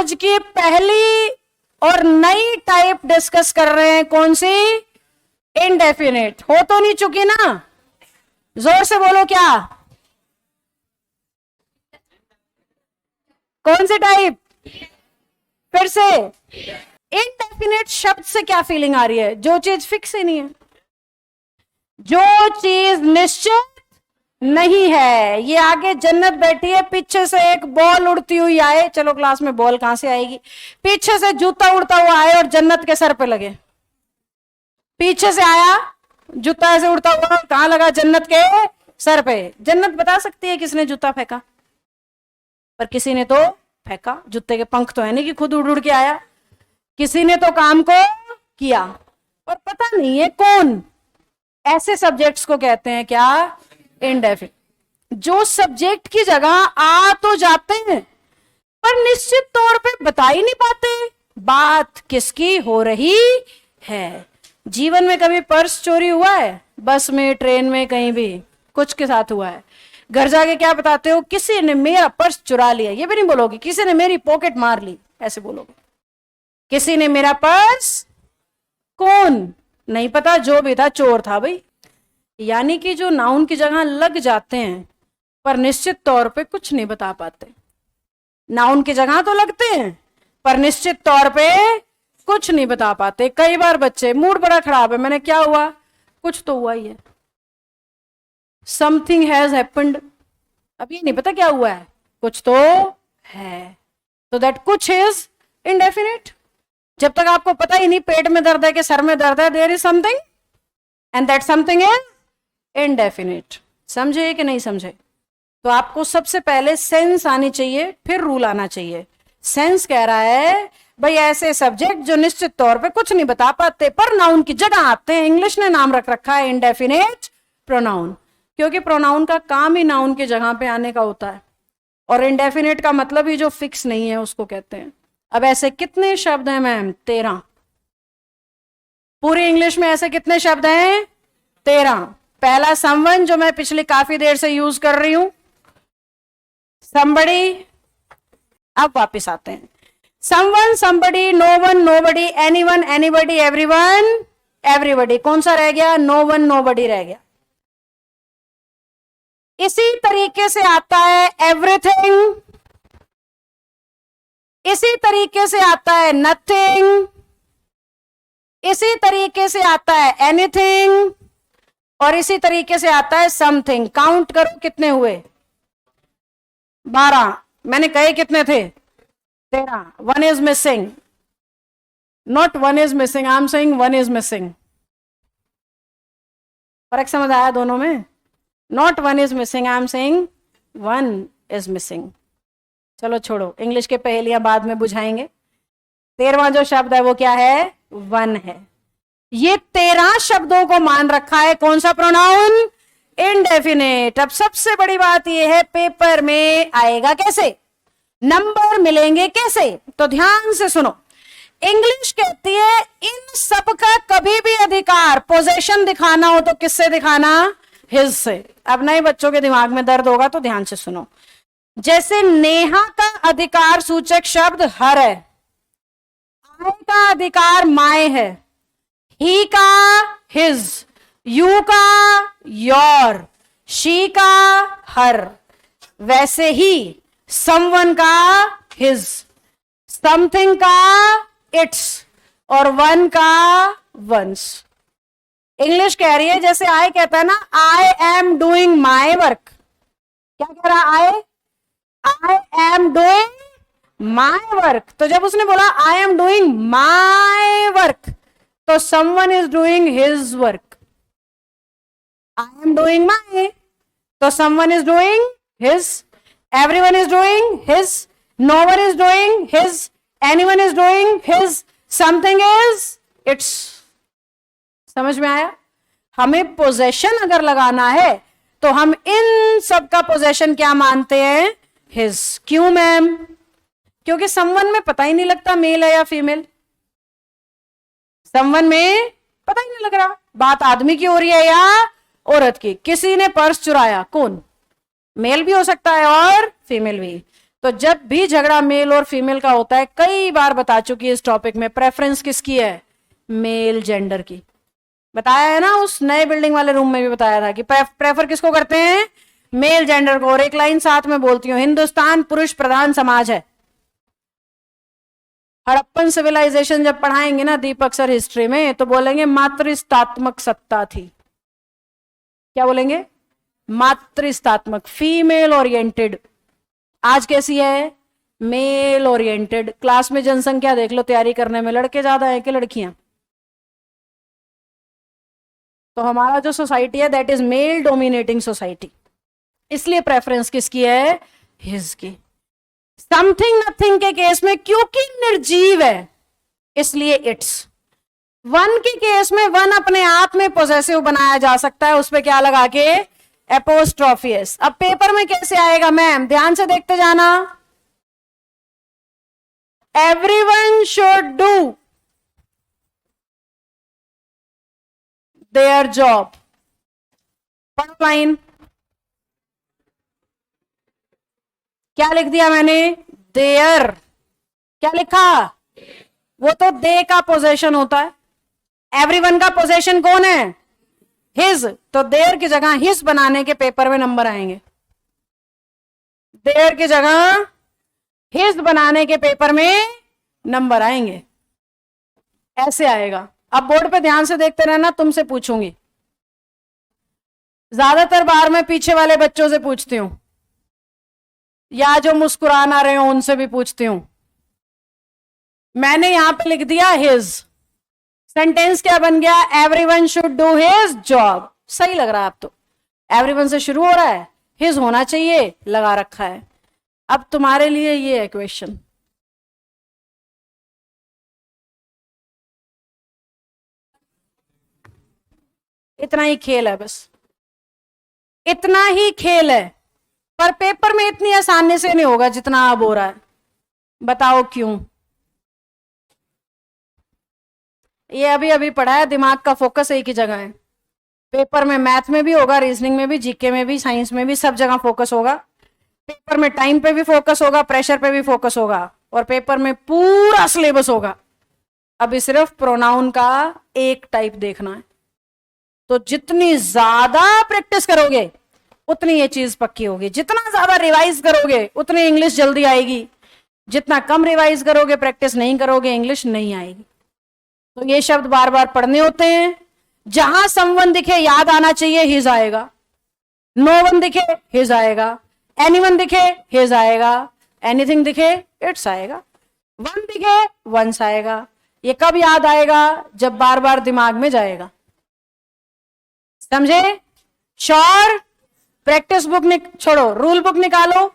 आज की पहली और नई टाइप डिस्कस कर रहे हैं। कौन सी? इनडेफिनेट। हो तो नहीं चुकी ना? जोर से बोलो क्या? कौन सी टाइप? फिर से। इनडेफिनेट शब्द से क्या फीलिंग आ रही है? जो चीज फिक्स ही नहीं है, जो चीज निश्चित नहीं है। ये आगे जन्नत बैठी है, पीछे से एक बॉल उड़ती हुई आए, चलो क्लास में बॉल कहां से आएगी, पीछे से जूता उड़ता हुआ आए और जन्नत के सर पे लगे। पीछे से आया जूता ऐसे उड़ता हुआ, कहां लगा? जन्नत के सर पे। जन्नत बता सकती है किसने जूता फेंका, पर किसी ने तो फेंका। जूते के पंख तो है नहीं कि खुद उड़ उड़ के आया, किसी ने तो काम को किया, पर पता नहीं है कौन। ऐसे सब्जेक्ट्स को कहते हैं क्या? इनडेफिनिट। जो सब्जेक्ट की जगह आ तो जाते हैं पर निश्चित तौर पे बता ही नहीं पाते बात किसकी हो रही है। जीवन में कभी पर्स चोरी हुआ है? बस में, ट्रेन में, कहीं भी कुछ के साथ हुआ है। घर जाके क्या बताते हो? किसी ने मेरा पर्स चुरा लिया। ये भी नहीं बोलोगे किसी ने मेरी पॉकेट मार ली, ऐसे बोलोगे। किसी ने मेरा पर्स, कौन? नहीं पता, जो भी था चोर था भाई। यानी कि जो नाउन की जगह लग जाते हैं पर निश्चित तौर पे कुछ नहीं बता पाते। नाउन की जगह तो लगते हैं पर निश्चित तौर पे कुछ नहीं बता पाते। कई बार बच्चे, मूड बड़ा खराब है, मैंने क्या हुआ? कुछ तो हुआ ही है, समथिंग हैज हैपेंड। अब ये नहीं पता क्या हुआ है, कुछ तो है। तो दैट कुछ इज इनडेफिनिट। जब तक आपको पता ही नहीं पेट में दर्द है कि सर में दर्द है, there is something and that something is indefinite. समझे कि नहीं समझे? तो आपको सबसे पहले सेंस आनी चाहिए, फिर रूल आना चाहिए। सेंस कह रहा है भाई ऐसे सब्जेक्ट जो निश्चित तौर पे कुछ नहीं बता पाते पर नाउन की जगह आते हैं। इंग्लिश ने नाम रख रखा है इनडेफिनेट प्रोनाउन, क्योंकि प्रोनाउन का काम ही नाउन की जगह पे आने का होता है, और इनडेफिनेट का मतलब ही जो फिक्स नहीं है उसको कहते हैं। अब ऐसे कितने शब्द हैं मैम? 13। पूरी इंग्लिश में ऐसे कितने शब्द हैं? 13। पहला समवन, जो मैं पिछली काफी देर से यूज कर रही हूं, somebody। अब वापस आते हैं। someone, somebody, no one, nobody, anyone, anybody, everyone, everybody। कौन सा रह गया? no one, nobody रह गया। इसी तरीके से आता है everything, इसी तरीके से आता है nothing, इसी तरीके से आता है anything, और इसी तरीके से आता है समथिंग। काउंट करो कितने हुए? 12। मैंने कहे कितने थे? 13। One is missing, not one is missing, I am saying one is missing. फर्क समझ आया दोनों में? Not one is missing, I am saying one is missing. चलो छोड़ो, इंग्लिश के पहेलियां बाद में बुझाएंगे। 13वां जो शब्द है वो क्या है? वन है। ये 13 शब्दों को मान रखा है कौन सा प्रोनाउन? इनडेफिनेट। अब सबसे बड़ी बात यह है पेपर में आएगा कैसे, नंबर मिलेंगे कैसे? तो ध्यान से सुनो। इंग्लिश कहती है इन सब का कभी भी अधिकार, पोजेशन दिखाना हो तो किससे दिखाना? हिज से। अब नए बच्चों के दिमाग में दर्द होगा तो ध्यान से सुनो। जैसे नेहा का अधिकार सूचक शब्द हर है, आय का अधिकार माय है, ही का हिज, यू का योर, शी का हर, वैसे ही समवन का हिज, समथिंग का इट्स, और वन का वंस। इंग्लिश कह रही है जैसे आई कहता है ना, I am doing my work. क्या कह रहा? I am doing my work. तो जब उसने बोला I am doing my work, तो someone is doing his work। I am doing my, तो someone is doing his, everyone is doing his, no one is doing his, anyone is doing his, something is its। समझ में आया? हमें possession अगर लगाना है तो हम इन सब का पोजेशन क्या मानते हैं? his। क्यों मैम? क्योंकि someone में पता ही नहीं लगता मेल है या फीमेल। समवन में पता ही नहीं लग रहा बात आदमी की हो रही है या औरत की। किसी ने पर्स चुराया, कौन? मेल भी हो सकता है और फीमेल भी। तो जब भी झगड़ा मेल और फीमेल का होता है, कई बार बता चुकी है इस टॉपिक में, प्रेफरेंस किसकी है? मेल जेंडर की। बताया है ना, उस नए बिल्डिंग वाले रूम में भी बताया था कि प्रेफर किसको करते हैं? मेल जेंडर को। और एक लाइन साथ में बोलती हूँ, हिंदुस्तान पुरुष प्रधान समाज है। हड़प्पन सिविलाइजेशन जब पढ़ाएंगे ना दीपक सर हिस्ट्री में, तो बोलेंगे मातृस्तात्मक सत्ता थी। क्या बोलेंगे? मातृस्तात्मक, फीमेल ओरिएंटेड। आज कैसी है? Mail oriented. क्लास में जनसंख्या देख लो तैयारी करने में, लड़के ज्यादा है कि लड़कियां? तो हमारा जो सोसाइटी है that is male dominating society, इसलिए प्रेफरेंस किसकी है? हिज की। समथिंग नथिंग के केस में क्योंकि निर्जीव है इसलिए इट्स। वन के केस में वन अपने आप में पोजेसिव बनाया जा सकता है, उस पर क्या लगा के? एपोस्ट्रोफियस। अब पेपर में कैसे आएगा मैम? ध्यान से देखते जाना। Everyone should do their job. Line क्या लिख दिया मैंने? देयर। क्या लिखा? वो तो दे का पोजेशन होता है, एवरीवन का पोजेशन कौन है? हिज। तो देयर की जगह हिज बनाने के पेपर में नंबर आएंगे। देयर की जगह हिज बनाने के पेपर में नंबर आएंगे, ऐसे आएगा। अब बोर्ड पे ध्यान से देखते रहना, तुमसे पूछूंगी। ज्यादातर बार मैं पीछे वाले बच्चों से पूछती हूं, या जो मुस्कुरान आ रहे हो उनसे भी पूछती हूं। मैंने यहां पे लिख दिया हिज, सेंटेंस क्या बन गया? Everyone should do his job. सही लग रहा है? अब तो एवरीवन से शुरू हो रहा है, हिज होना चाहिए, लगा रखा है। अब तुम्हारे लिए ये है क्वेश्चन, इतना ही खेल है, बस इतना ही खेल है, पर पेपर में इतनी आसानी से नहीं होगा जितना अब हो रहा है। बताओ क्यों? ये अभी अभी पढ़ा है, दिमाग का फोकस एक ही जगह है। पेपर में मैथ में भी होगा, रीजनिंग में भी, जीके में भी, साइंस में भी, सब जगह फोकस होगा। पेपर में टाइम पे भी फोकस होगा, प्रेशर पे भी फोकस होगा, और पेपर में पूरा सिलेबस होगा। अभी सिर्फ प्रोनाउन का एक टाइप देखना है। तो जितनी ज्यादा प्रैक्टिस करोगे उतनी ये चीज पक्की होगी। जितना ज्यादा रिवाइज करोगे उतनी इंग्लिश जल्दी आएगी। जितना कम रिवाइज करोगे, प्रैक्टिस नहीं करोगे, इंग्लिश नहीं आएगी। तो ये शब्द बार बार पढ़ने होते हैं। जहां समवन दिखे याद आना चाहिए, हिज आएगा। नो वन दिखे, हिज आएगा। एनीवन दिखे, हिज आएगा। एनीथिंग दिखे, इट्स आएगा। वन दिखे, वंस आएगा। ये कब याद आएगा? जब बार बार दिमाग में जाएगा। समझे? श्योर? प्रैक्टिस बुक छोड़ो, रूल बुक निकालो।